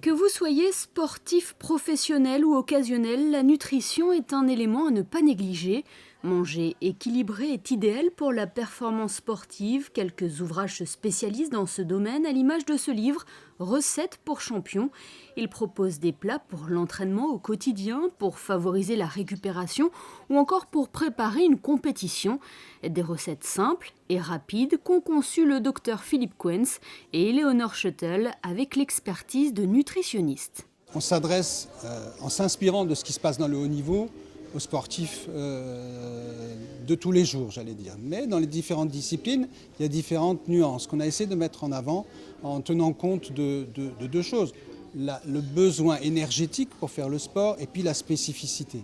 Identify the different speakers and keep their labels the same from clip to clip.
Speaker 1: Que vous soyez sportif professionnel ou occasionnel, la nutrition est un élément à ne pas négliger. Manger équilibré est idéal pour la performance sportive. Quelques ouvrages se spécialisent dans ce domaine, à l'image de ce livre Recettes pour champions. Il propose des plats pour l'entraînement au quotidien, pour favoriser la récupération ou encore pour préparer une compétition. Des recettes simples et rapides qu'ont conçu le docteur Philippe Quens et Éléonore Schuttel avec l'expertise de nutritionnistes.
Speaker 2: On s'adresse, en s'inspirant de ce qui se passe dans le haut niveau, aux sportifs de tous les jours, j'allais dire. Mais dans les différentes disciplines, il y a différentes nuances qu'on a essayé de mettre en avant en tenant compte de deux choses. Le besoin énergétique pour faire le sport et puis la spécificité.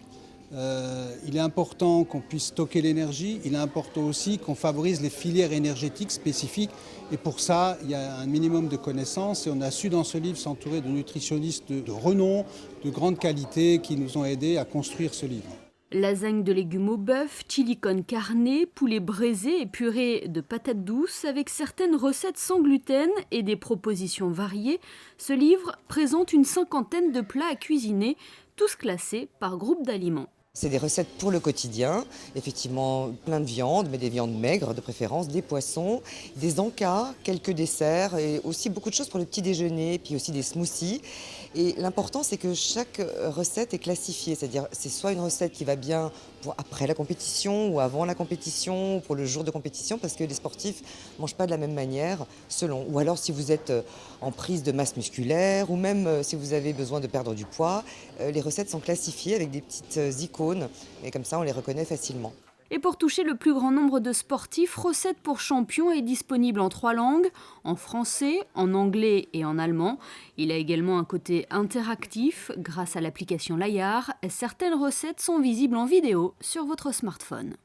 Speaker 2: Il est important qu'on puisse stocker l'énergie, il est important aussi qu'on favorise les filières énergétiques spécifiques et pour ça il y a un minimum de connaissances et on a su dans ce livre s'entourer de nutritionnistes de renom, de grande qualité qui nous ont aidés à construire ce livre.
Speaker 1: Lasagne de légumes au bœuf, chili con carne, poulet braisé et purée de patates douces avec certaines recettes sans gluten et des propositions variées, ce livre présente une cinquantaine de plats à cuisiner, tous classés par groupe d'aliments.
Speaker 3: C'est des recettes pour le quotidien, effectivement plein de viande, mais des viandes maigres de préférence, des poissons, des encas, quelques desserts et aussi beaucoup de choses pour le petit déjeuner, puis aussi des smoothies. Et l'important c'est que chaque recette est classifiée, c'est-à-dire c'est soit une recette qui va bien pour après la compétition ou avant la compétition ou pour le jour de compétition parce que les sportifs ne mangent pas de la même manière selon. Ou alors si vous êtes en prise de masse musculaire ou même si vous avez besoin de perdre du poids, les recettes sont classifiées avec des petites icônes et comme ça on les reconnaît facilement.
Speaker 1: Et pour toucher le plus grand nombre de sportifs, Recettes pour champions est disponible en 3 langues, en français, en anglais et en allemand. Il a également un côté interactif. Grâce à l'application Layar, certaines recettes sont visibles en vidéo sur votre smartphone.